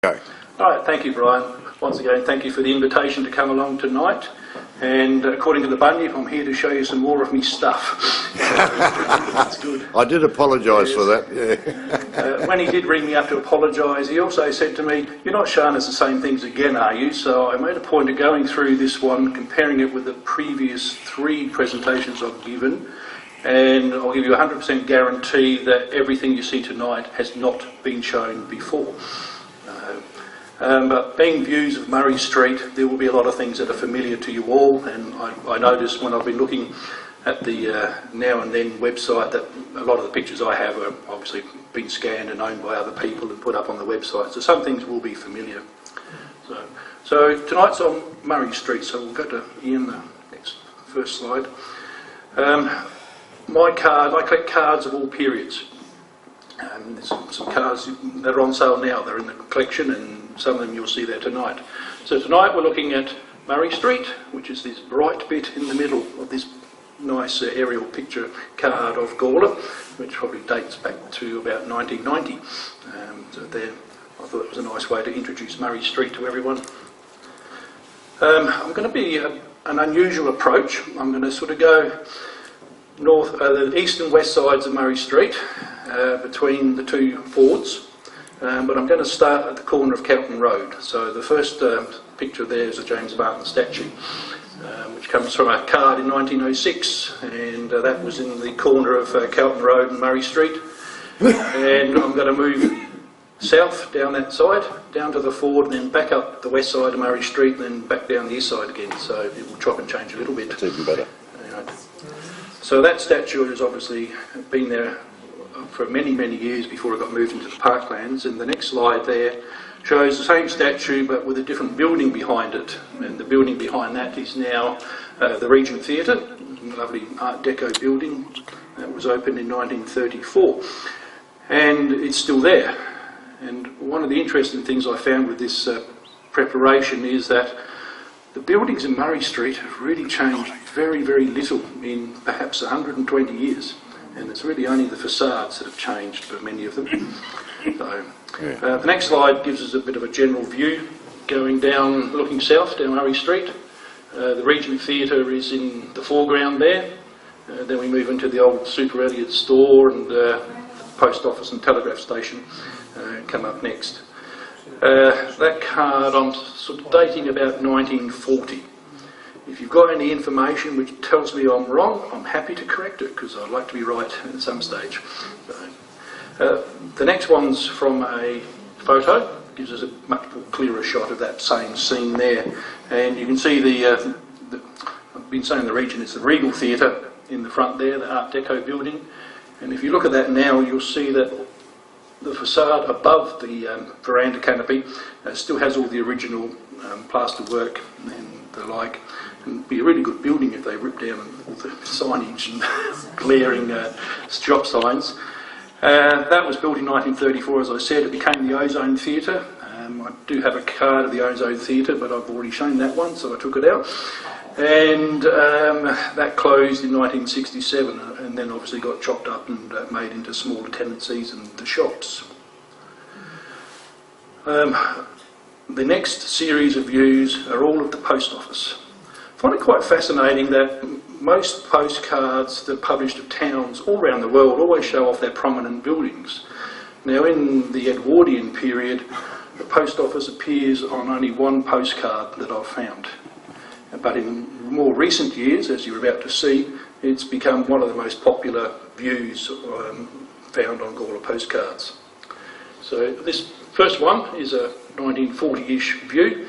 Go. All right, thank you, Brian. Once again, thank you for the invitation to come along tonight. And according to the bunyip, I'm here to show you some more of me stuff. That's good. I did apologise for that, yeah. When he did ring me up to apologise, he also said to me, "You're not showing us the same things again, are you?" So I made a point of going through this one, comparing it with the previous 3 presentations I've given, and I'll give you a 100% guarantee that everything you see tonight has not been shown before. But being views of Murray Street, there will be a lot of things that are familiar to you all, and I noticed when I've been looking at the Now and Then website that a lot of the pictures I have are obviously been scanned and owned by other people and put up on the website, so some things will be familiar. So tonight's on Murray Street, so we'll go to Ian, the first slide. My card, I collect cards of all periods. There's some cards that are on sale now, they're in the collection, and some of them you'll see there tonight. So tonight we're looking at Murray Street, which is this bright bit in the middle of this nice aerial picture card of Gawler, which probably dates back to about 1990. So there, I thought it was a nice way to introduce Murray Street to everyone. I'm going to be an unusual approach. I'm going to sort of go north, the east and west sides of Murray Street, between the 2 fords, but I'm going to start at the corner of Kelton Road. So the first picture there is a James Barton statue, which comes from a card in 1906, and that was in the corner of Kelton Road and Murray Street. And I'm going to move south down that side, down to the ford, and then back up the west side of Murray Street, and then back down the east side again, so it will chop and change a little bit. That's even better. So that statue has obviously been there for many, many years before it got moved into the parklands, and the next slide there shows the same statue but with a different building behind it, and the building behind that is now the Regent Theatre, a lovely Art Deco building that was opened in 1934, and it's still there. And one of the interesting things I found with this preparation is that the buildings in Murray Street have really changed very, very little in perhaps 120 years. And it's really only the facades that have changed for many of them. So, the next slide gives us a bit of a general view going down, looking south down Murray Street. The Regent Theatre is in the foreground there. Then we move into the old Super Elliott store, and the post office and telegraph station come up next. That card I'm sort of dating about 1940. If you've got any information which tells me I'm wrong, I'm happy to correct it, because I'd like to be right at some stage. So, the next one's from a photo, gives us a much more clearer shot of that same scene there. And you can see I've been saying the Regent is the Regal Theatre in the front there, the Art Deco building. And if you look at that now, you'll see that the facade above the veranda canopy still has all the original plaster work and the like. And it'd be a really good building if they ripped down all the signage and glaring shop signs. That was built in 1934, as I said. It became the Ozone Theatre. I do have a card of the Ozone Theatre, but I've already shown that one, so I took it out. And that closed in 1967, and then obviously got chopped up and made into smaller tenancies and the shops. The next series of views are all of the post office. I find it quite fascinating that most postcards that are published of towns all around the world always show off their prominent buildings. Now, in the Edwardian period, the post office appears on only one postcard that I've found. But in more recent years, as you're about to see, it's become one of the most popular views found on Gawler postcards. So this first one is a 1940-ish view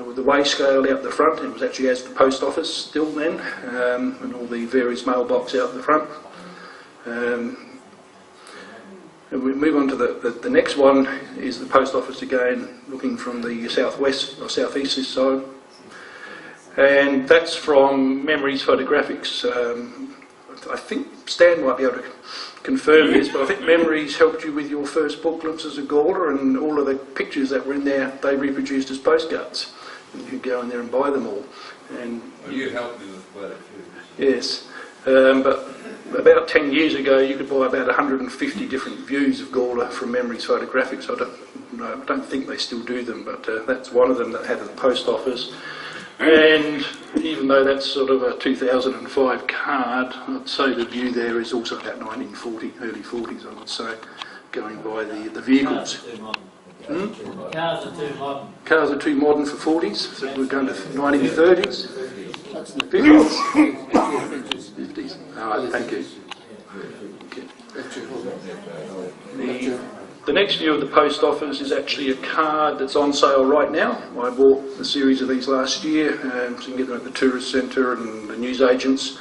with the weigh scale out the front. It was actually as the post office still then, and all the various mailbox out the front. And we move on to the next one is the post office again, looking from the southwest or southeast side. And that's from Memories Photographics. I think Stan might be able to confirm this, but I think Memories helped you with your first book, Glimpses of Gawler, and all of the pictures that were in there, they reproduced as postcards. And you could go in there and buy them all. And well, you helped me with quite a few. Yes, but about 10 years ago you could buy about 150 different views of Gawler from Memories Photographics. I I don't think they still do them, but that's one of them that had at the post office. And even though that's sort of a 2005 card, I'd say the view there is also about 1940, early 40s, I would say, going by the vehicles. Cars are too modern. Cars are too modern for 40s, so we're going to 1930s. 50s. 50s. All right, thank you. Okay. The next view of the post office is actually a card that's on sale right now. I bought a series of these last year, so you can get them at the tourist centre and the newsagents.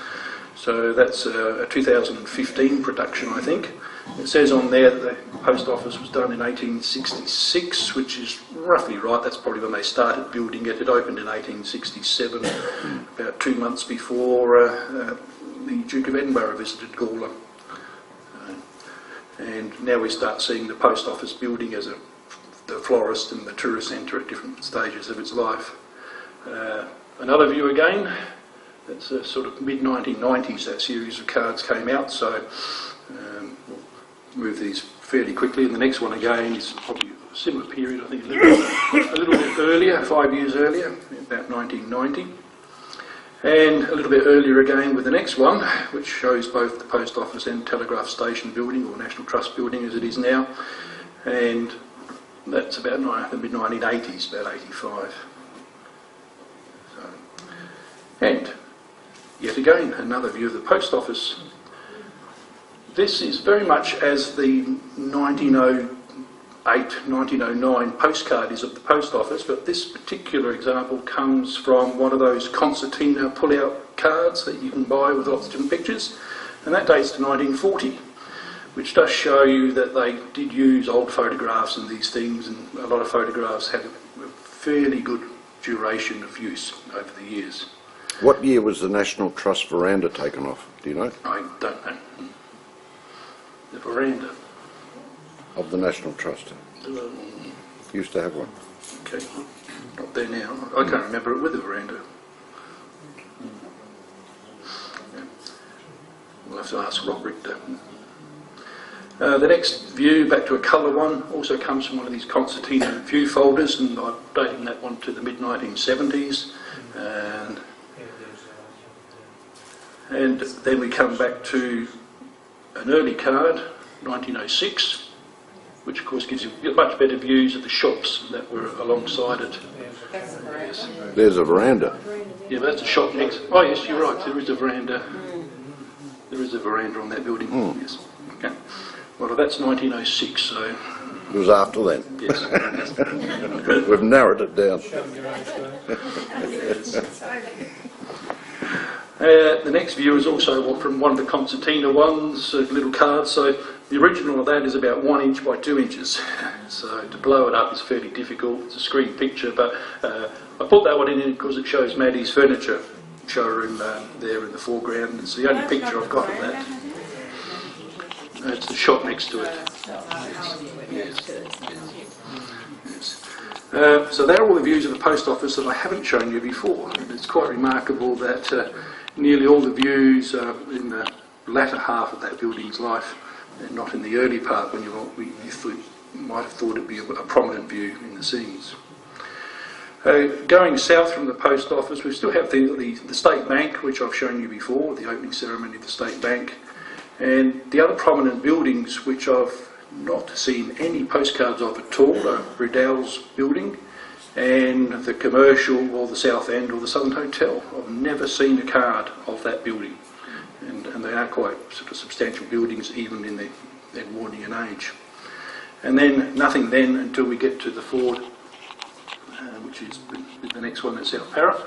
So that's a 2015 production, I think. It says on there that the post office was done in 1866, which is roughly right. That's probably when they started building it. It opened in 1867, about 2 months before the Duke of Edinburgh visited Gawler. And now we start seeing the post office building as the florist and the tourist centre at different stages of its life. Another view again, that's sort of mid-1990s that series of cards came out, so we'll move these fairly quickly. And the next one again is probably a similar period, I think a little bit earlier, 5 years earlier, about 1990. And a little bit earlier again with the next one, which shows both the post office and telegraph station building, or National Trust building as it is now, and that's about the mid-1980s, about 85. So, and yet again, another view of the post office. This is very much as the 1908, 1909 postcard is of the post office, but this particular example comes from one of those concertina pull-out cards that you can buy with lots of different pictures, and that dates to 1940, which does show you that they did use old photographs and these things, and a lot of photographs had a fairly good duration of use over the years. What year was the National Trust veranda taken off? Do you know? I don't know. The veranda. Of the National Trust. Used to have one. Okay, not there now. I can't remember it with the veranda. Yeah. We'll have to ask Rob Richter. The next view, back to a colour one, also comes from one of these concertina view folders, and I'm dating that one to the mid-1970s. And then we come back to an early card, 1906, which of course gives you much better views of the shops that were alongside it. Yes. There's a veranda. Yeah, but that's a shop next. Oh yes, you're right, there is a veranda. There is a veranda on that building, yes. Okay. Well, that's 1906, so... It was after then. Yes. We've narrowed it down. The next view is also from one of the concertina ones, little cards. So the original of that is about 1 inch by 2 inches. So to blow it up is fairly difficult. It's a screen picture, but I put that one in because it shows Maddie's furniture showroom there in the foreground. It's the only picture I've got of that. It's the shop next to it. Yes. Yes. So they're all the views of the post office that I haven't shown you before. It's quite remarkable that nearly all the views are in the latter half of that building's life, and not in the early part when you might have thought it'd be a prominent view in the scenes. Going south from the post office, we still have the State Bank, which I've shown you before, the opening ceremony of the State Bank, and the other prominent buildings which I've not seen any postcards of at all are Riddell's building and the Commercial or the South End or the Southern Hotel. I've never seen a card of that building, and they are quite sort of substantial buildings even in their Warningian age. And then nothing then until we get to the Ford, which is the next one at South Parrot,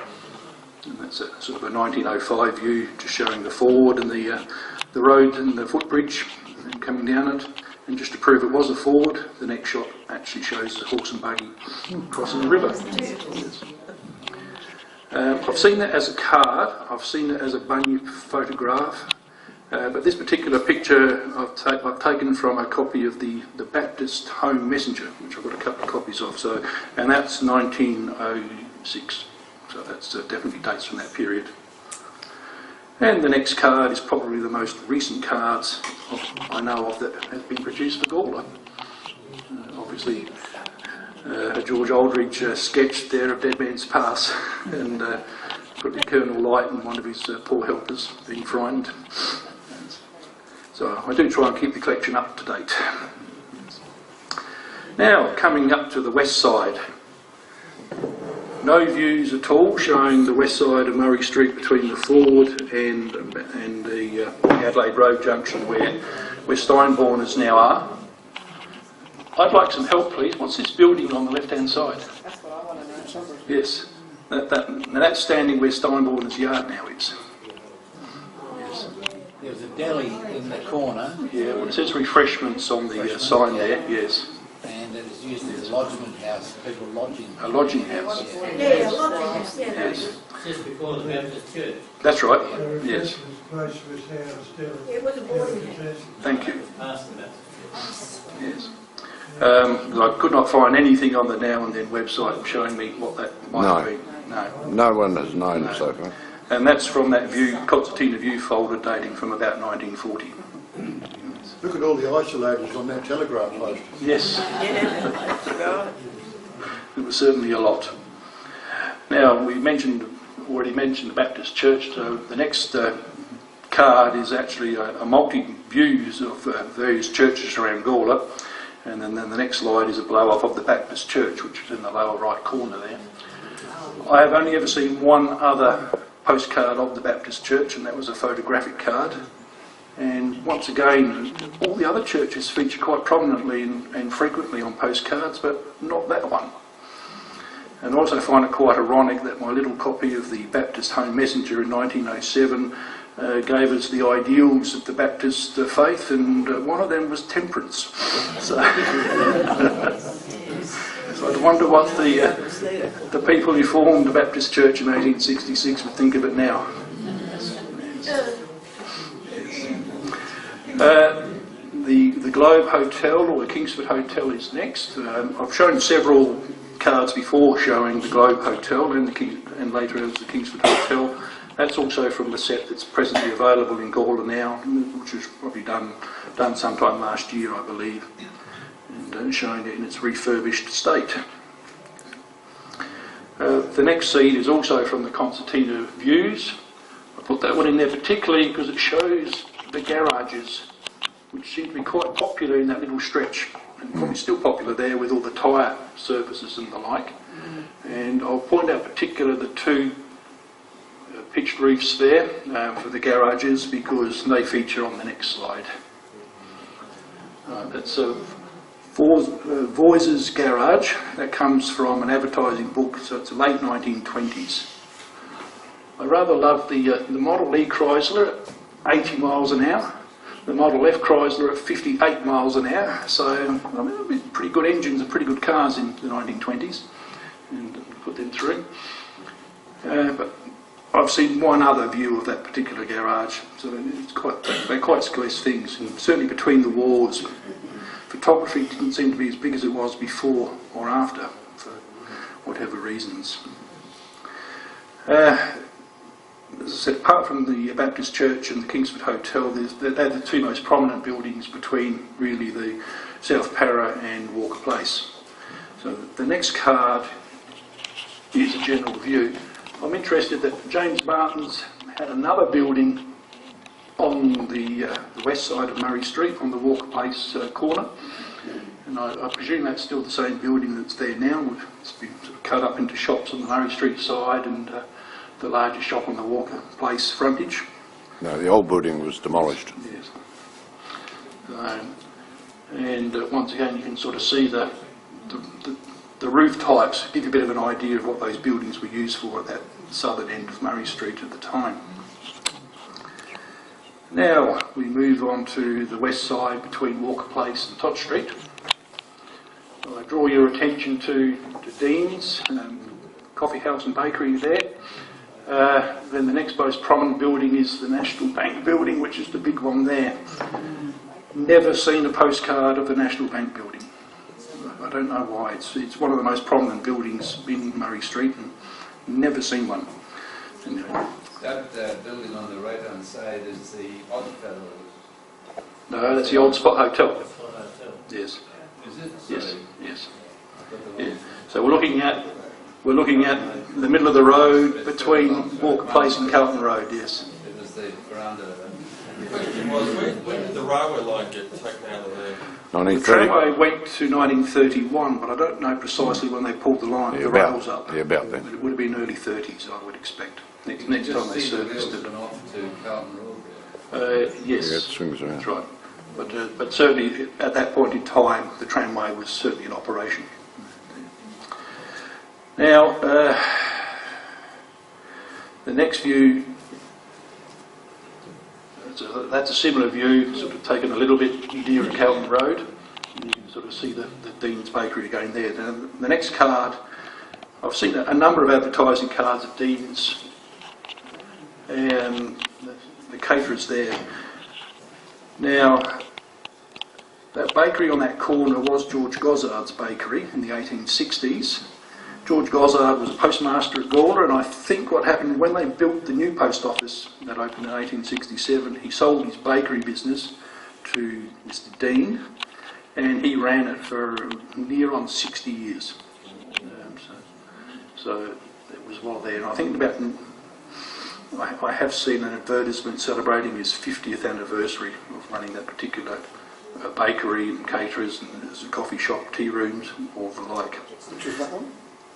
and that's a sort of a 1905 view just showing the Ford and the road and the footbridge and coming down it. And just to prove it was a Ford, the next shot actually shows the horse and buggy crossing the river. I've seen that as a card, I've seen it as a Bunyip photograph, but this particular picture I've taken from a copy of the Baptist Home Messenger, which I've got a couple of copies of, and that's 1906, so that's definitely dates from that period. And the next card is probably the most recent cards I know of that has been produced for Gawler. Obviously, George Aldridge sketched there of Dead Man's Pass, and put Colonel Light and one of his poor helpers being frightened. So I do try and keep the collection up to date. Now, coming up to the west side. No views at all showing the west side of Murray Street between the Ford and the Adelaide Road junction where Steinborners now are. I'd like some help, please. What's this building on the left-hand side? That's what I want to know. Yes. Now that's standing where Steinborner's yard now is. Yes. There's a deli in the corner. Yeah, well, it says refreshments on the sign there, yes. And it is used as a lodgement house, people lodging. A lodging house. Yeah, lodging house, yeah. Yes. Just before the Baptist church. That's right, yes. It was a boarding house. Thank you. Past the Baptist church. Yes. I could not find anything on the Now and Then website showing me what that might be. No. No one has known so far. And that's from that concertina view folder dating from about 1940. Look at all the isolators on that telegraph post. Yes, Yeah. it was certainly a lot. Now, we already mentioned the Baptist Church, so the next card is actually a multi-views of various churches around Gawler, and then the next slide is a blow-up of the Baptist Church, which is in the lower right corner there. I have only ever seen one other postcard of the Baptist Church, and that was a photographic card. And once again, all the other churches feature quite prominently and frequently on postcards, but not that one. And I also find it quite ironic that my little copy of the Baptist Home Messenger in 1907 gave us the ideals of the Baptist faith, and one of them was temperance. So, so I wonder what the people who formed the Baptist Church in 1866 would think of it now. The Globe Hotel, or the Kingsford Hotel, is next. I've shown several cards before showing the Globe Hotel and later it was the Kingsford Hotel. That's also from the set that's presently available in Gawler now, which was probably done sometime last year, I believe, and showing it in its refurbished state. The next seed is also from the concertina views. I put that one in there particularly because it shows the garages, which seem to be quite popular in that little stretch, and probably still popular there with all the tyre services and the like. And I'll point out particularly the two pitched roofs there for the garages because they feature on the next slide. That's Voice's Garage. That comes from an advertising book, so it's the late 1920s. I rather love the Model E Chrysler at 80 miles an hour, the Model F Chrysler at 58 miles an hour, so I mean, they're pretty good engines and pretty good cars in the 1920s, and put them through. But I've seen one other view of that particular garage, so they're quite scarce things, and certainly between the wars, photography didn't seem to be as big as it was before or after, for whatever reasons. As I said, apart from the Baptist Church and the Kingsford Hotel, they're the two most prominent buildings between really the South Para and Walker Place. So the next card is a general view. I'm interested that James Martin's had another building on the west side of Murray Street on the Walker Place corner, and I presume that's still the same building that's there now. It's been sort of cut up into shops on the Murray Street side and the larger shop on the Walker Place frontage. No, the old building was demolished. Yes. And once again, you can sort of see the roof types, give you a bit of an idea of what those buildings were used for at that southern end of Murray Street at the time. Now we move on to the west side between Walker Place and Todd Street. So I draw your attention to Dean's Coffee House and Bakery there. Then the next most prominent building is the National Bank building, which is the big one there. Never seen a postcard of the National Bank building. I don't know why. It's one of the most prominent buildings in Murray Street, and never seen one. Anyway. That building on the right-hand side is the Oddfellows. No, that's the Old Spot Hotel. Yes. Is it? Yes. Sorry. Yes. I thought there Yeah. was- So we're looking at the middle of the road between Walker Place and Carlton Road. Yes. It was the veranda. Question was, when did the railway line get taken out of there? The 1930. tramway went to 1931, but I don't know precisely when they pulled the line, the rails up. Yeah, about then. But it would have been early 30s, I would expect. Next Just time they see the serviced rails it. went off to Carlton Road. Yes, Yeah, it swings around. that's right. But certainly at that point in time, the tramway was certainly in operation. Now, the next view, that's a similar view, sort of taken a little bit nearer Carlton Road. You can sort of see the Dean's Bakery again there. Now, the next card, I've seen a number of advertising cards of Dean's, and the caterers there. Now, that bakery on that corner was George Gossard's bakery in the 1860s. George Gossard was a postmaster at Gawler, and I think what happened when they built the new post office that opened in 1867, he sold his bakery business to Mr. Dean, and he ran it for near on 60 years. So it was well there. And I think I have seen an advertisement celebrating his 50th anniversary of running that particular bakery and caterers, and there's a coffee shop, tea rooms, all the like. Which is that one?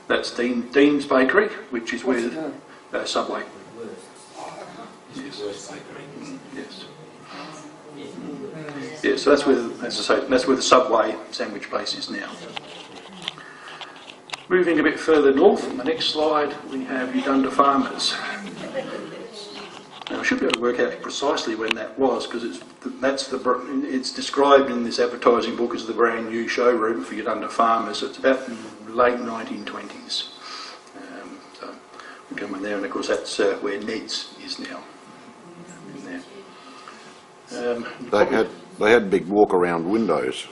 That's Dean's Bakery, which is where Subway. Yes. Yes. Yes. So that's where, as I say, that's where the Subway sandwich place is now. Moving a bit further north, on the next slide, we have Udunda Farmers. Now, I should be able to work out precisely when that was, because it's described in this advertising book as the brand new showroom for Udunda Farmers. So it's about late 1920s. So we come in there, and of course that's where Ned's is now. In there. They had big walk-around windows.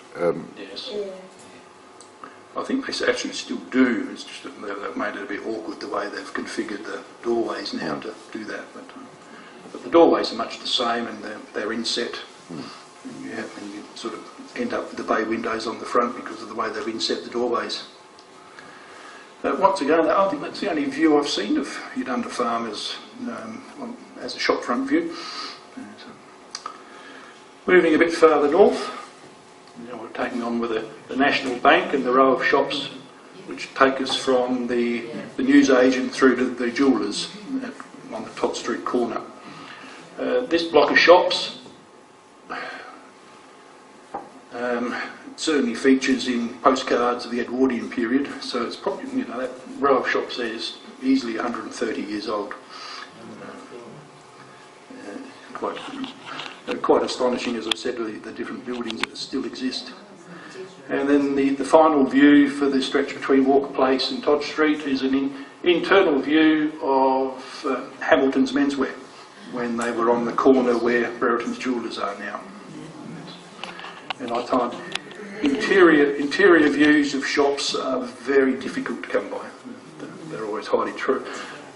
Yes. I think they actually still do. It's just that they've made it a bit awkward the way they've configured the doorways now to do that. But the doorways are much the same, and they're inset. And you sort of end up with the bay windows on the front because of the way they've inset the doorways. Once again, I think that's the only view I've seen of Udunda Farmers as a shop front view. Moving a bit further north, we're taking on with the National Bank and the row of shops which take us from the newsagent through to the jewellers on the Todd Street corner. This block of shops certainly features in postcards of the Edwardian period, so it's probably, that row of shops there is easily 130 years old. Quite astonishing, as I said, the different buildings that still exist. And then the final view for the stretch between Walker Place and Todd Street is an internal view of Hamilton's Menswear, when they were on the corner where Brereton's Jewellers are now. And I find interior views of shops are very difficult to come by. They're always highly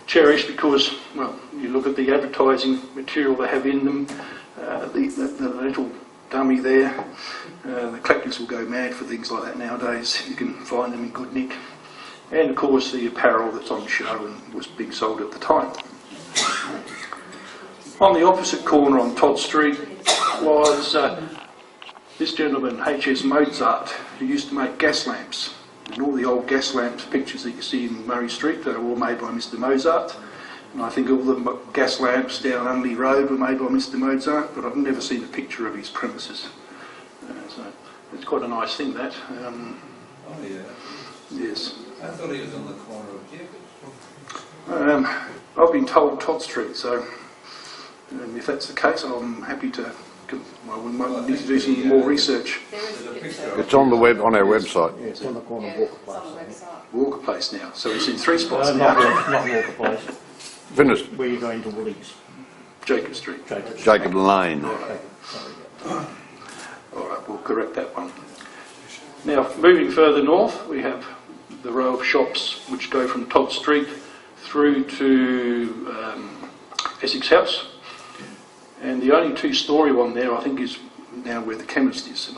cherished because, well, you look at the advertising material they have in them, the little dummy there, the collectors will go mad for things like that nowadays. You can find them in good nick. And of course the apparel that's on show and was being sold at the time. On the opposite corner on Todd Street was this gentleman, H.S. Mozart, who used to make gas lamps. And all the old gas lamps pictures that you see in Murray Street, they were all made by Mr. Mozart. And I think all the gas lamps down Unley Road were made by Mr. Mozart, but I've never seen a picture of his premises. So it's quite a nice thing, that. Oh, yeah. Yes. I thought he was on the corner of Jacob. I've been told Todd Street, so if that's the case, I'm happy to. Well, we might need to do some more research. There's a picture of It's on our website. Yeah, it's on the corner of Walker Place. Walker Place now, so it's in 3 spots Not now. Walker Place, Finished. where you're going to Woolies. Jacob Street. Jacob Lane. All right, we'll correct that one. Now, moving further north, we have the row of shops which go from Todd Street through to Essex House. And the only 2-storey one there, I think, is now where the chemist is. And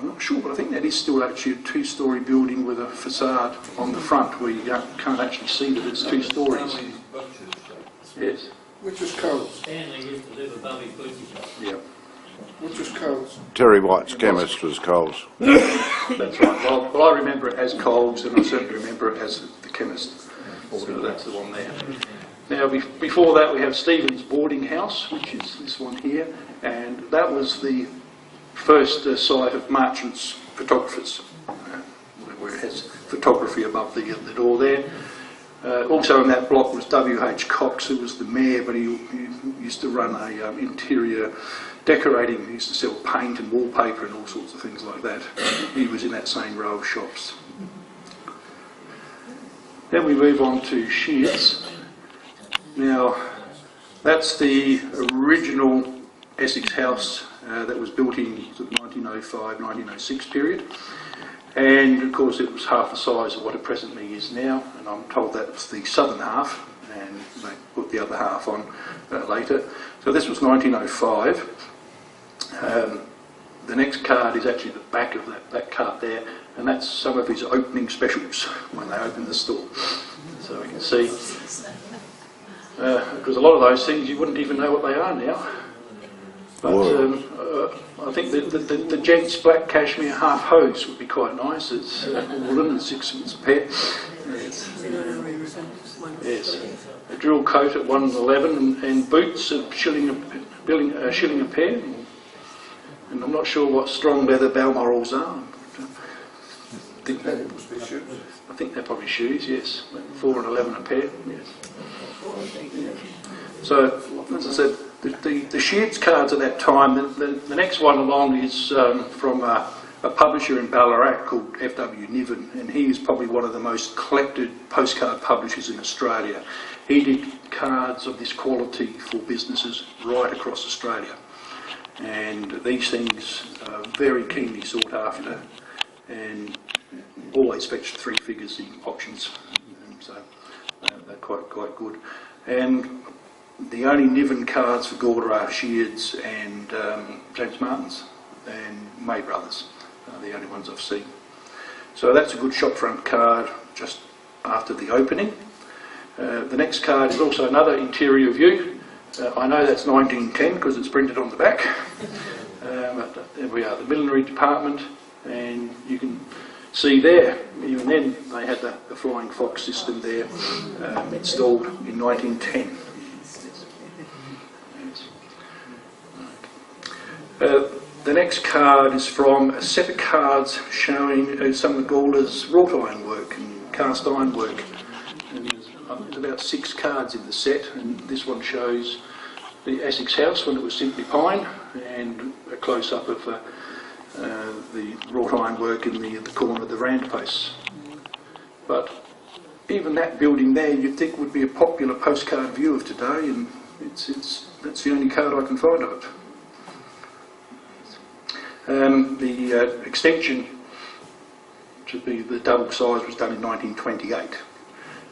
I'm not sure, but I think that is still actually a two-storey building with a facade on the front where you can't actually see that it's 2 stories. Yes. Which was Coles? Stanley used to live above his butcher shop. Yeah. Which was Coles? Terry White's chemist was Coles. That's right. Well, I remember it as Coles, and I certainly remember it as the chemist. So that's the one there. Now, before that, we have Stephen's boarding house, which is this one here, and that was the first site of Marchant's photographers, where it has photography above the door there. Also in that block was W.H. Cox, who was the mayor, but he used to run a interior decorating. He used to sell paint and wallpaper and all sorts of things like that. He was in that same row of shops. Then we move on to Shears. Now, that's the original Essex house that was built in the 1905-1906 period. And of course it was half the size of what it presently is now, and I'm told that was the southern half, and they put the other half on later. So this was 1905. The next card is actually the back of that card there, and that's some of his opening specials when they opened the store. So we can see, because a lot of those things you wouldn't even know what they are now. But I think the gents black cashmere half hose would be quite nice. It's woolen and 6 cents a pair. Yes. A drill coat at 1.11 and boots at shilling a pair. And I'm not sure what strong leather Balmorals are. I think they're probably shoes, yes. 4.11 a pair, yes. So, as I said, the Shears cards at that time, the next one along is from a publisher in Ballarat called F.W. Niven, and he is probably one of the most collected postcard publishers in Australia. He did cards of this quality for businesses right across Australia, and these things are very keenly sought after and always fetched 3 figures in auctions, so they're quite good. And the only Niven cards for Gawler are Shears and James Martin's and May Brothers. The only ones I've seen. So that's a good shopfront card just after the opening. The next card is also another interior view. I know that's 1910 because it's printed on the back. But there we are, the millinery department, and you can see there, even then they had the Flying Fox system there installed in 1910. The next card is from a set of cards showing some of Gawler's wrought iron work and cast iron work. And there's about 6 cards in the set, and this one shows the Essex house when it was simply pine, and a close-up of the wrought iron work in the corner of the veranda posts. But even that building there you'd think would be a popular postcard view of today, and that's the only card I can find of it. The extension to be the double size was done in 1928.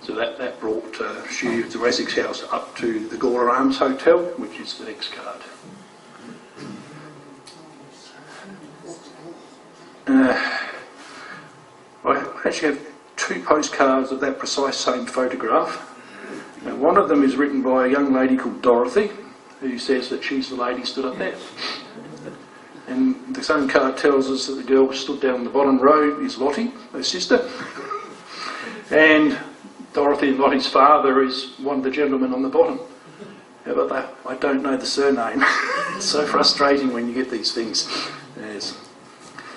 So that brought Shears to Essex House up to the Gawler Arms Hotel, which is the next card. I actually have 2 postcards of that precise same photograph. One of them is written by a young lady called Dorothy, who says that she's the lady stood up there. And the same card tells us that the girl stood down the bottom row is Lottie, her sister. And Dorothy and Lottie's father is one of the gentlemen on the bottom. How about that? I don't know the surname. It's so frustrating when you get these things. Yes.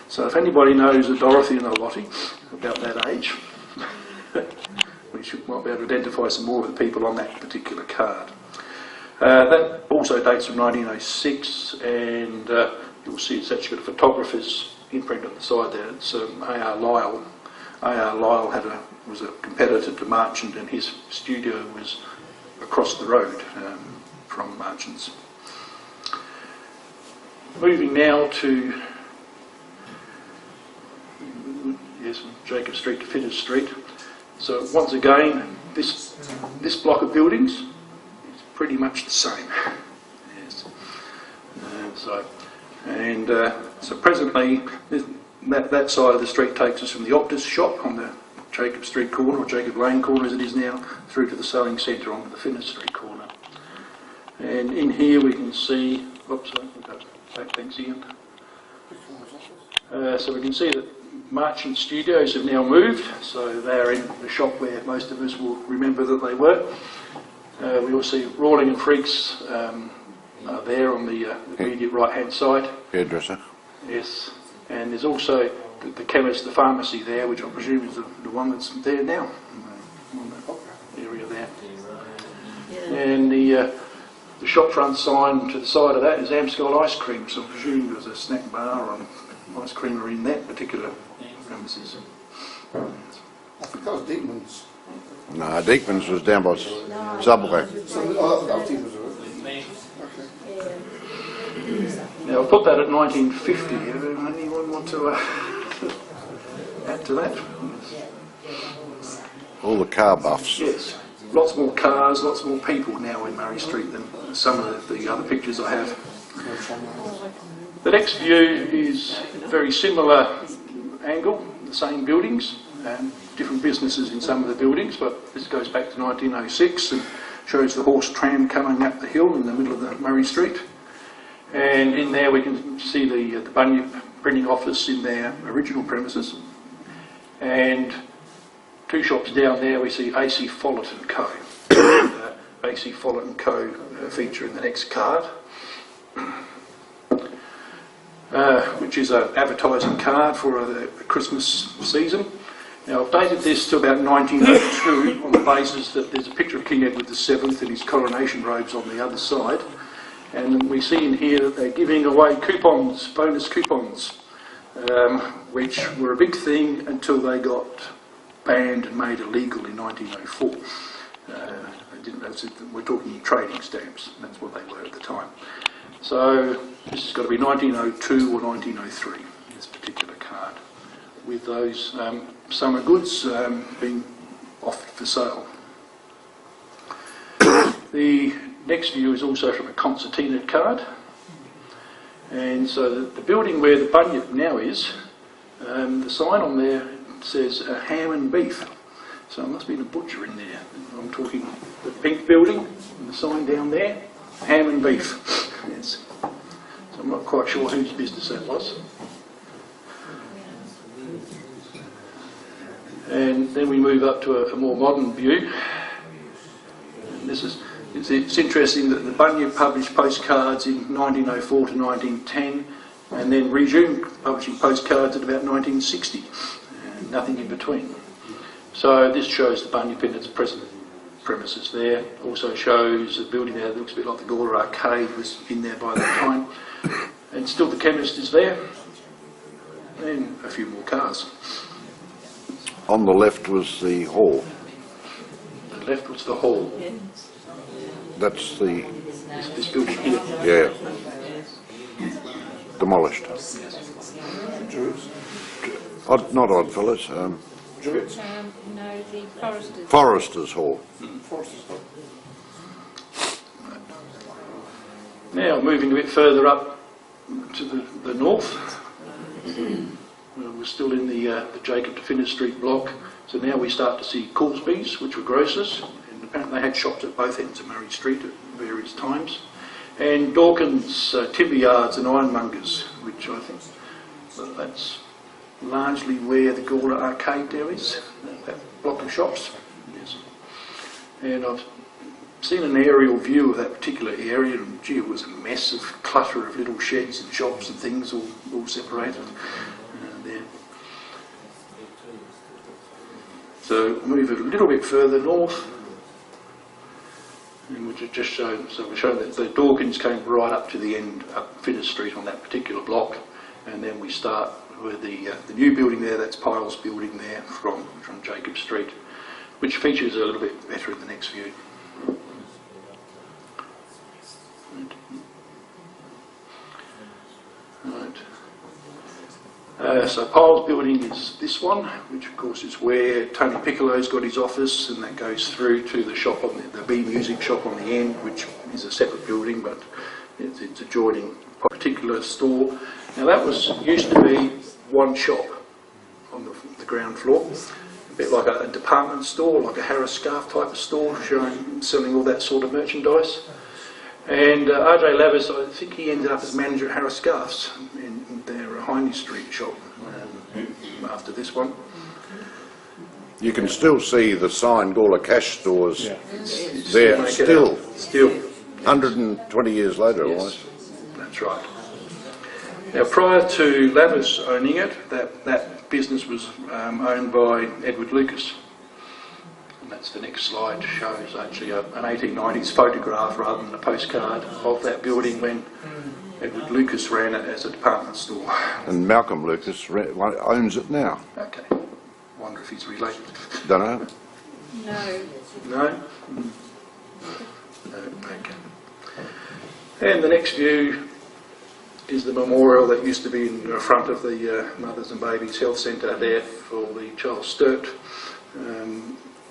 So if anybody knows a Dorothy and a Lottie about that age, we might be able to identify some more of the people on that particular card. That also dates from 1906, and you'll see it's actually got a photographer's imprint on the side there. It's A.R. Lyle. A.R. Lyle was a competitor to Marchant, and his studio was across the road from Marchant's. Moving now to Jacob Street to Fitters Street. So once again, this block of buildings is pretty much the same. Yes. So presently, that side of the street takes us from the Optus shop on the Jacob Street corner, or Jacob Lane corner as it is now, through to the sewing centre onto the Finnis Street corner. And in here we can see, oops, we've got back, thanks Ian. So we can see that Marchant Studios have now moved, so they're in the shop where most of us will remember that they were. We also see Rawling and Freaks are there on the immediate right-hand side. Hairdresser. Yes, and there's also the chemist, the pharmacy there, which I presume is the one that's there now, on the area there. And the shopfront sign to the side of that is Amscol Ice Cream, so I presume there's a snack bar or ice creamer in that particular premises. I think that was Diekman's. No, Deekman's was down by Subway. So, that was Diekman's, was it? Now I'll put that at 1950. Anyone want to add to that? All the car buffs. Yes, lots more cars, lots more people now in Murray Street than some of the other pictures I have. The next view is a very similar angle, the same buildings, and different businesses in some of the buildings, but this goes back to 1906 and shows the horse tram coming up the hill in the middle of the Murray Street. And in there we can see the Bunyip printing office in their original premises. And two shops down there we see AC Follett & Co. AC Follett & Co. Feature in the next card, which is an advertising card for the Christmas season. Now I've dated this to about 1902 on the basis that there's a picture of King Edward VII and his coronation robes on the other side. And we see in here that they're giving away coupons, bonus coupons, which were a big thing until they got banned and made illegal in 1904. We're talking trading stamps, that's what they were at the time. So this has got to be 1902 or 1903, this particular card, with those summer goods being offered for sale. The next view is also from a concertina card, and so the building where the Bunyip now is, the sign on there says ham and beef, so there must be a butcher in there. I'm talking the pink building and the sign down there, ham and beef. Yes. So I'm not quite sure whose business that was. And then we move up to a more modern view, and this is. It's interesting that the Bunyip published postcards in 1904 to 1910 and then resumed publishing postcards at about 1960, and nothing in between. So this shows the Bunyip in its present premises there. Also shows a building there that looks a bit like the Gawler arcade was in there by that time. And still the chemist is there, and a few more cars. On the left was the hall. The left was the hall. That's the, This building here. yeah, demolished. Not Oddfellows, No, the Foresters. Foresters Hall. Now moving a bit further up to the north, we're still in the Jacob to Finnis Street block, so now we start to see Coulsby's, which were grocers, and apparently they had shops at both ends of Murray Street at various times, and Dawkins timber yards and ironmongers, which I think that's largely where the Gawler arcade there is, that block of shops. Yes. And I've seen an aerial view of that particular area, and gee, it was a mess of clutter of little sheds and shops and things all separated there. So move it a little bit further north, and we're just showing, so we're showing that the Dawkins came right up to the end, up Finnis Street on that particular block, and then we start with the new building there, that's Pyle's building there from Jacob Street, which features a little bit better in the next view. Right. So Pyle's building is this one, which of course is where Tony Piccolo's got his office, and that goes through to the shop on the B Music shop on the end, which is a separate building, but it's adjoining a particular store. Now that was used to be one shop on the ground floor, a bit like a department store, like a Harris Scarf type of store, selling all that sort of merchandise. And R.J. Lavis, I think he ended up as manager at Harris Scarfs in their Hiney Street shop after this one. You can still see the sign Gawler cash stores there, still 120 years later, Yes, right? that's right. Now, prior to Lavis owning it, that business was owned by Edward Lucas. And that's the next slide, shows actually an 1890s photograph rather than a postcard of that building when Edward Lucas ran it as a department store. And Malcolm Lucas owns it now. Okay, wonder if he's related. Don't know. No. No? No, okay. And the next view is the memorial that used to be in front of the Mothers and Babies Health Centre there for the Charles Sturt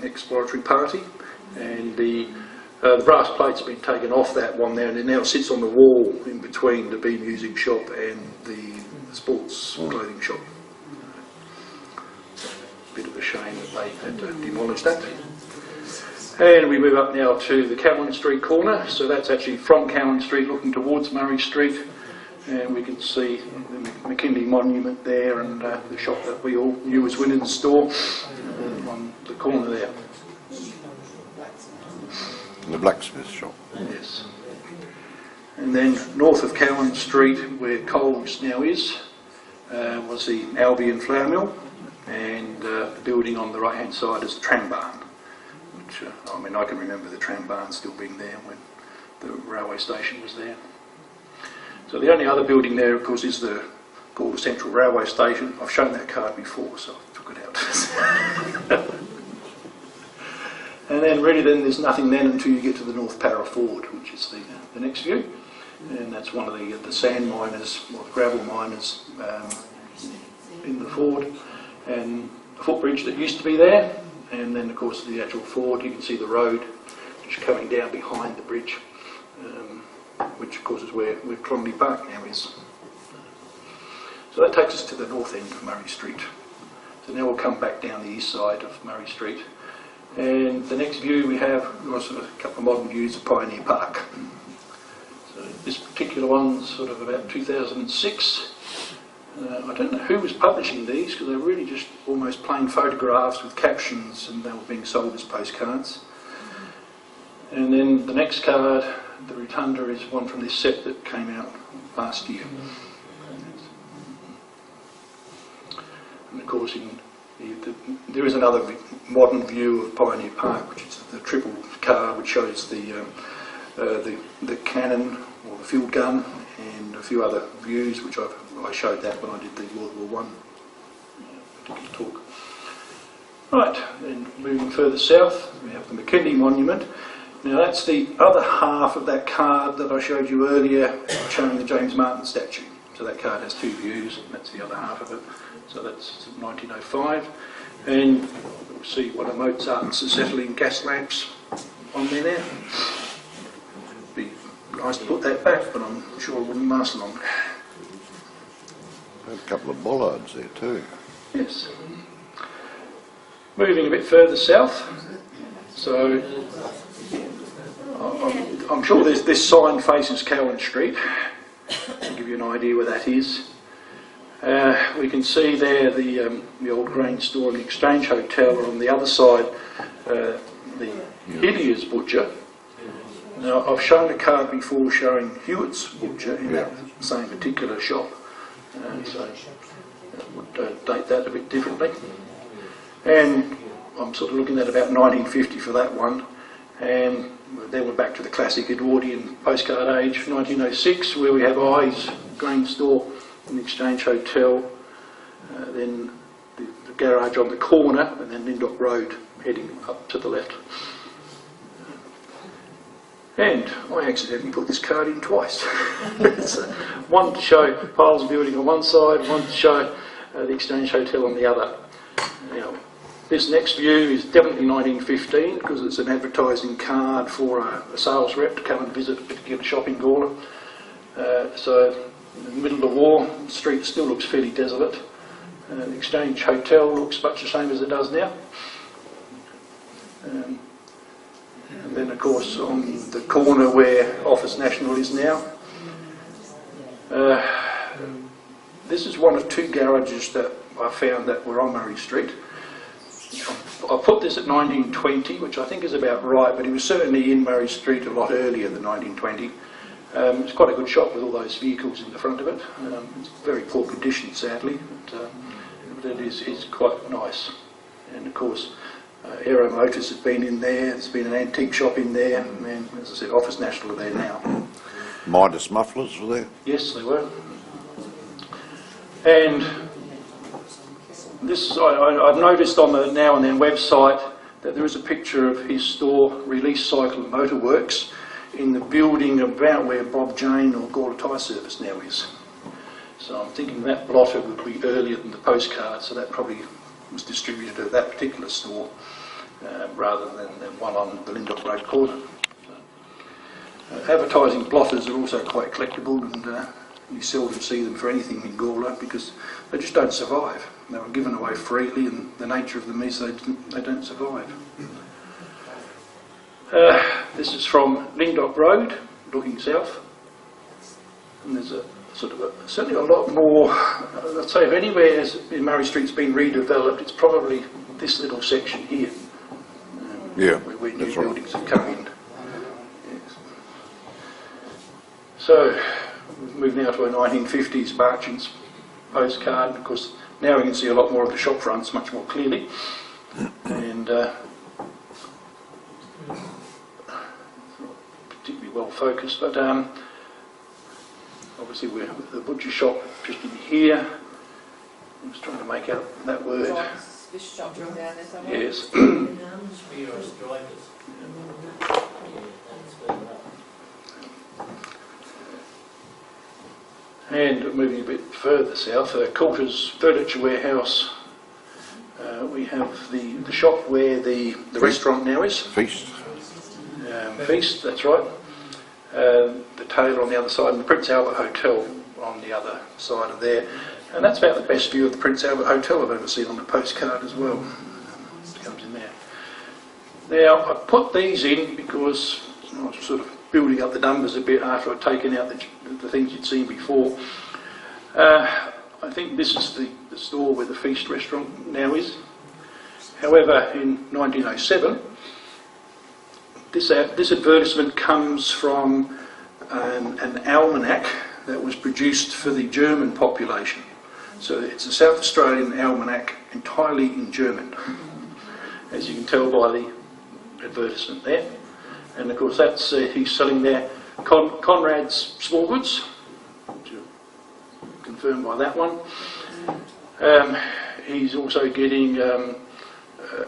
exploratory party. And the brass plate's been taken off that one there, and it now sits on the wall in between the Bee Music shop and the sports clothing shop. Bit of a shame that they had to demolish that. And we move up now to the Cowan Street corner, so that's actually from Cowan Street looking towards Murray Street, and we can see the McKinley Monument there and the shop that we all knew as Winnan's store on the corner there. The blacksmith shop. Yes. And then north of Cowan Street, where Coles now is, was the Albion Flour Mill, and the building on the right hand side is the tram barn, which I mean, I can remember the tram barn still being there when the railway station was there. So the only other building there, of course, is the Gawler Central Railway Station. I've shown that card before, so I took it out. And then really then there's nothing then until you get to the North Para Ford, which is the next view. And that's one of the sand miners, or the gravel miners in the ford. And the footbridge that used to be there, and then of course the actual ford, you can see the road which is coming down behind the bridge, which of course is where Clonley Park now is. So that takes us to the north end of Murray Street. So now we'll come back down the east side of Murray Street. And the next view we have sort of a couple of modern views of Pioneer Park. So this particular one's sort of about 2006. I don't know who was publishing these because they're really just almost plain photographs with captions, and they were being sold as postcards. And then the next card, the Rotunda, is one from this set that came out last year. And of course there is another modern view of Pioneer Park, which is the triple car, which shows the cannon or the field gun, and a few other views, which I showed that when I did the World War I particular talk. Right, then moving further south, we have the McKinley Monument. Now that's the other half of that card that I showed you earlier, showing the James Martin statue. So that card has two views, and that's the other half of it. So that's 1905. And we'll see one of Mozart's acetylene gas lamps on there now. Be nice to put that back, but I'm sure it wouldn't last long. A couple of bollards there too. Yes. Moving a bit further south. So I'm sure this sign faces Cowan Street. To give you an idea where that is. We can see there the old grain store and the Exchange Hotel, and on the other side the Hillier's Butcher. Now I've shown a card before showing Hewitt's Butcher in that same particular shop, so I would date that a bit differently. And I'm sort of looking at about 1950 for that one, and then we're back to the classic Edwardian postcard age, 1906, where we have I's grain store and the Exchange Hotel, then the garage on the corner, and then Lindop Road heading up to the left. And I accidentally put this card in twice. It's, one to show Piles Building on one side, one to show the Exchange Hotel on the other. Now, this next view is definitely 1915 because it's an advertising card for a sales rep to come and visit a particular shop in Gawler. So in the middle of the war, the street still looks fairly desolate. The Exchange Hotel looks much the same as it does now. And then of course on the corner where Office National is now, this is one of two garages that I found that were on Murray Street. I put this at 1920, which I think is about right, but it was certainly in Murray Street a lot earlier than 1920. It's quite a good shop with all those vehicles in the front of it. It's very poor condition, sadly, but it is quite nice. And of course, Aero Motors has been in there. There's been an antique shop in there, and as I said, Office National are there now. Midas mufflers were there? Yes, they were. And this, I've noticed on the Now and Then website that there is a picture of his store, Release Cycle and Motor Works, in the building about where Bob Jane or Gawler Tyre Service now is. So I'm thinking that blotter would be earlier than the postcard, so that probably was distributed at that particular store rather than one on the Lindop Road corner. Advertising blotters are also quite collectible, and you seldom see them for anything in Gawler because they just don't survive. They were given away freely, and the nature of them is they don't survive. This is from Lindop Road, looking south, and there's a sort of certainly a lot more. I'd say if anywhere in Murray Street's been redeveloped, it's probably this little section here. Where new buildings have come in. Yes. So we've moved now to a 1950s Marchants postcard, because now we can see a lot more of the shop fronts much more clearly, and particularly well focused, but obviously we're with the butcher shop just in here. I'm just trying to make out that word. This shop down there somewhere. Yes. And moving a bit further south, Coulter's Furniture Warehouse. We have the shop where the restaurant now is. Feast. Feast, that's right. The Taylor on the other side, and the Prince Albert Hotel on the other side of there. And that's about the best view of the Prince Albert Hotel I've ever seen on the postcard as well. It comes in there. Now, I put these in because I was sort of building up the numbers a bit after I'd taken out the things you'd seen before. I think this is the store where the Feast restaurant now is. However, in 1907, this advertisement comes from an almanac that was produced for the German population. So it's a South Australian almanac entirely in German, as you can tell by the advertisement there. And of course that's, he's selling there Conrad's Small Goods, confirmed by that one. He's also getting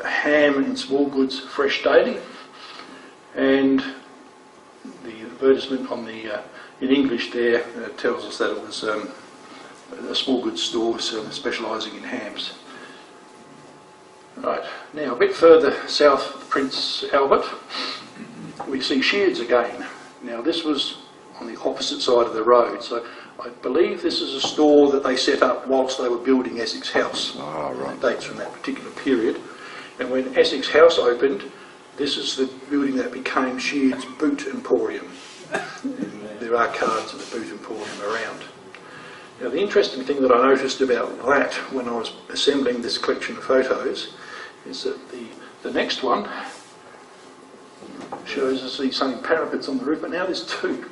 ham and small goods fresh daily, and the advertisement on the in English there tells us that it was a small goods store specialising in hams. Right, now a bit further south of Prince Albert, we see Sheards again. Now this was on the opposite side of the road, so I believe this is a store that they set up whilst they were building Essex House. Oh, right. It dates from that particular period. And when Essex House opened, this is the building that became Sheards Boot Emporium. And there are cards of the Boot Emporium around. Now the interesting thing that I noticed about that when I was assembling this collection of photos is that the next one shows us these same parapets on the roof, but now there's two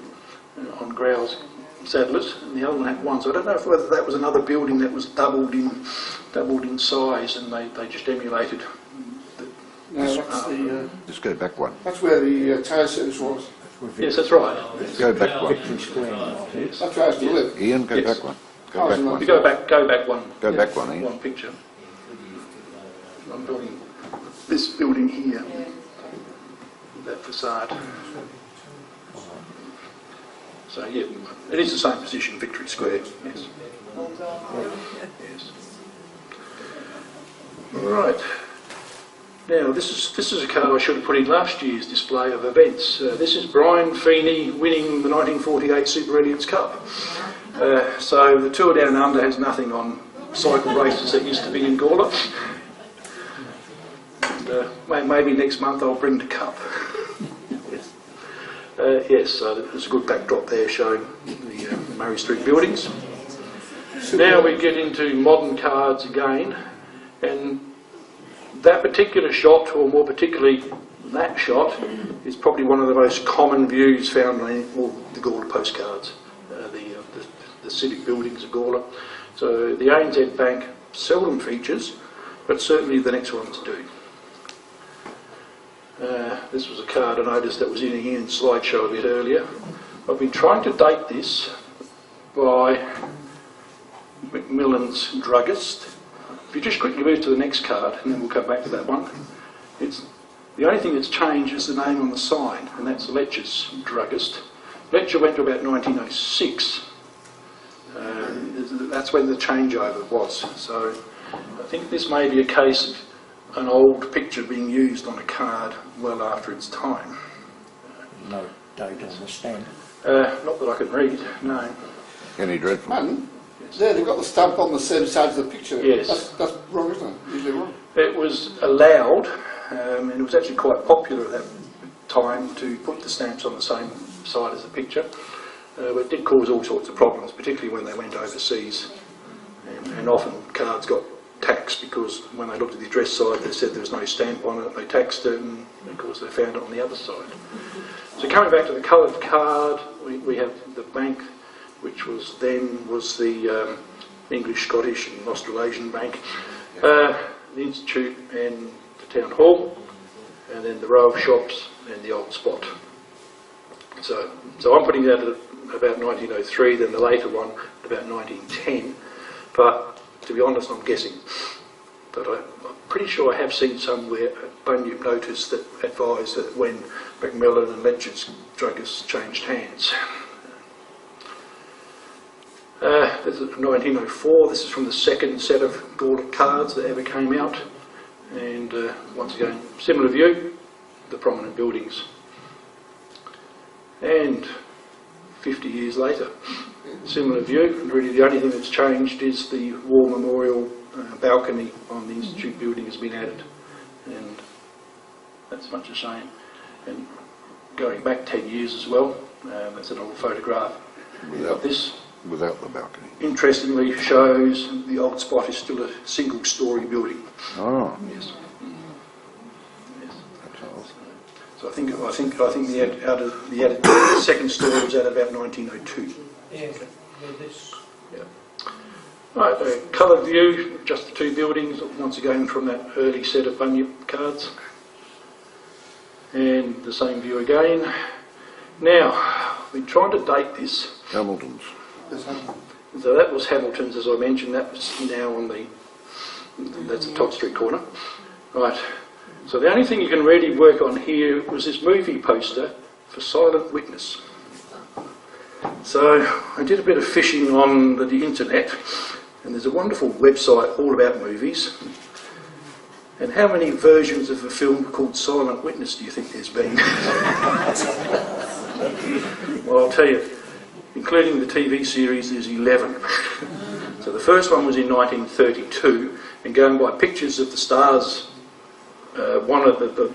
on Grow's Saddlers, and the other one had one. So I don't know whether that was another building that was doubled in size, and they just emulated. No, that's Just go back one. that's where the tyre service was. Yes, that's right. Go back one. Yes. That's where I used to live. Ian, go Yes. back one. Go back one. You go back one. Go back one, Ian. One picture. I'm building this building here, that facade. So yeah, it is the same position, Victory Square. Yes. Yes. Right. Now this is a card I should have put in last year's display of events. This is Brian Feeney winning the 1948 Super Elliot's Cup. So the Tour Down Under has nothing on cycle races that used to be in Gawler. And, maybe next month I'll bring the cup. Yes. Yes, so there's a good backdrop there showing the Murray Street buildings. Now we get into modern cards again, and that particular shot, or more particularly that shot, is probably one of the most common views found in all the Gawler postcards, the civic buildings of Gawler. So the ANZ Bank seldom features, but certainly the next ones do. This was a card I noticed that was in Ian's slideshow a bit earlier. I've been trying to date this by Macmillan's Druggist. If you just quickly move to the next card, and then we'll come back to that one. The only thing that's changed is the name on the sign, and that's Letcher's Druggist. Letcher went to about 1906. That's when the changeover was. So I think this may be a case of an old picture being used on a card well after its time. No date on the stamp. Not that I can read, no. Any dreadful? Man, there they've got the stamp on the same side of the picture. Yes. That's wrong, isn't it? Usually wrong. It was allowed, and it was actually quite popular at that time to put the stamps on the same side as the picture. But it did cause all sorts of problems, particularly when they went overseas. And often cards got taxed because when they looked at the address side they said there was no stamp on it, they taxed it, and of course they found it on the other side. So coming back to the coloured card, we have the bank, which was the English, Scottish and Australasian Bank, the Institute and the Town Hall, and then the row of shops and the old spot. So I'm putting that at about 1903, then the later one at about 1910, but to be honest I'm guessing. But I'm pretty sure I have seen somewhere a Bunyip notice that advised that when Macmillan and Letcher's Druggist changed hands. This is from 1904, this is from the second set of Gawler cards that ever came out, and once again, similar view, the prominent buildings. And 50 years later, similar view, and really the only thing that's changed is the war memorial balcony on the Institute building has been added, and that's much a shame. And going back 10 years as well, that's an old photograph of this. Without the balcony. Interestingly shows the old spot is still a single story building. Oh. Yes. Yes. That's old. So I think the added second story was at about 1902. Yeah, this. Yeah. Right, a coloured view, just the two buildings, once again from that early set of Bunyip cards. And the same view again. Now, I've been trying to date this. Hamilton's. So that was Hamilton's, as I mentioned, that was now on that's the Todd Street corner. Right, so the only thing you can really work on here was this movie poster for Silent Witness. So I did a bit of fishing on the internet, and there's a wonderful website all about movies. And how many versions of a film called Silent Witness do you think there's been? Well, I'll tell you, including the TV series, there's 11. So the first one was in 1932, and going by pictures of the stars, one of the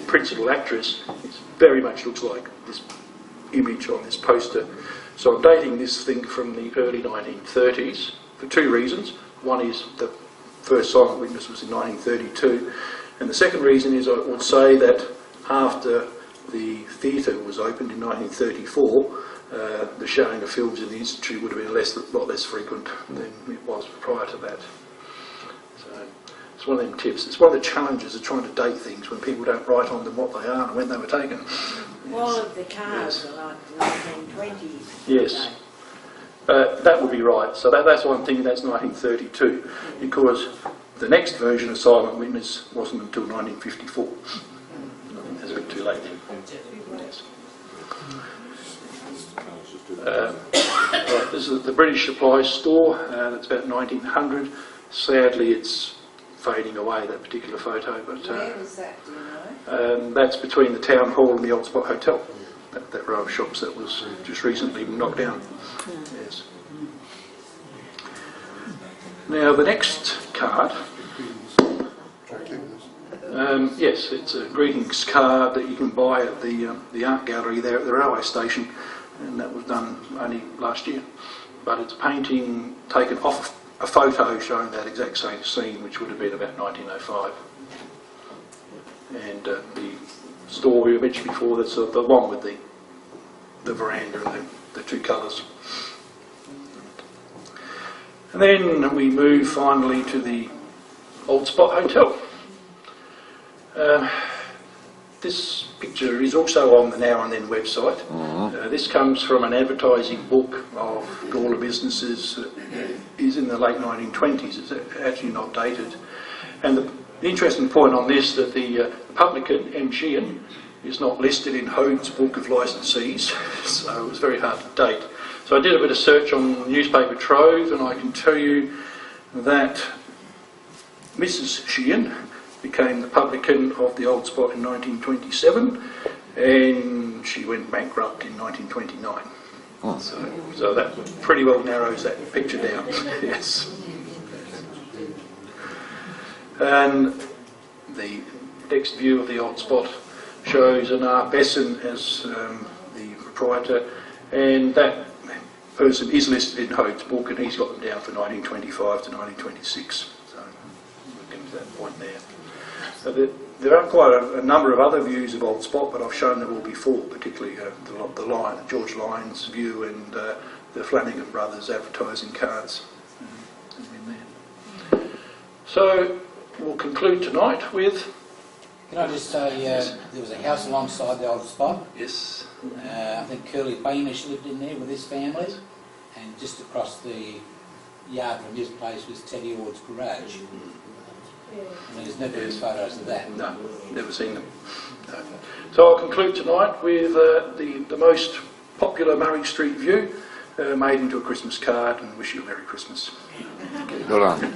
principal actress, it very much looks like this image on this poster. So I'm dating this thing from the early 1930s for two reasons. One is the first Silent Witness was in 1932, and the second reason is I would say that after the theatre was opened in 1934, the showing of films in the Institute would have been a lot less frequent than it was prior to that. So it's one of them tips. It's one of the challenges of trying to date things when people don't write on them what they are and when they were taken. All of the cars are like 1920s. Yes. That would be right. So that's why I'm thinking that's 1932, because the next version of Silent Witness wasn't until 1954. I think that's a bit too late. Yes. Right, this is the British Supply Store. That's about 1900. Sadly, it's fading away, that particular photo. But Where was that, do you know? that's between the Town Hall and the Old Spot Hotel. That row of shops that was just recently knocked down. Yes. Now the next card, yes, it's a greetings card that you can buy at the art gallery there at the railway station, and that was done only last year. But it's a painting taken off a photo showing that exact same scene, which would have been about 1905. And the store we mentioned before, that's the one with the veranda and the two colours. And then we move finally to the Old Spot Hotel. This picture is also on the Now and Then website. This comes from an advertising book of Gawler businesses that is in the late 1920s. It's actually not dated. And the interesting point on this, that the publican, M. Sheehan, is not listed in Hode's Book of Licensees, so it was very hard to date. So I did a bit of search on Newspaper Trove, and I can tell you that Mrs. Sheehan became the publican of the Old Spot in 1927, and she went bankrupt in 1929. So that pretty well narrows that picture down. Yes. And the next view of the Old Spot shows an R. Besson as the proprietor, and that person is listed in Hode's book, and he's got them down for 1925 to 1926. So we'll get to that point there. So there are quite a number of other views of Old Spot, but I've shown them all before, particularly the George Lyons view and the Flanagan Brothers advertising cards. So we'll conclude tonight with... Can I just say, there was a house alongside the Old Spot. Yes. I think Curly Beamish lived in there with his family, and just across the yard from his place was Teddy Ord's garage. And there's never been photos of that. No, never seen them. No. So I'll conclude tonight with the most popular Murray Street view made into a Christmas card, and wish you a Merry Christmas. Good on.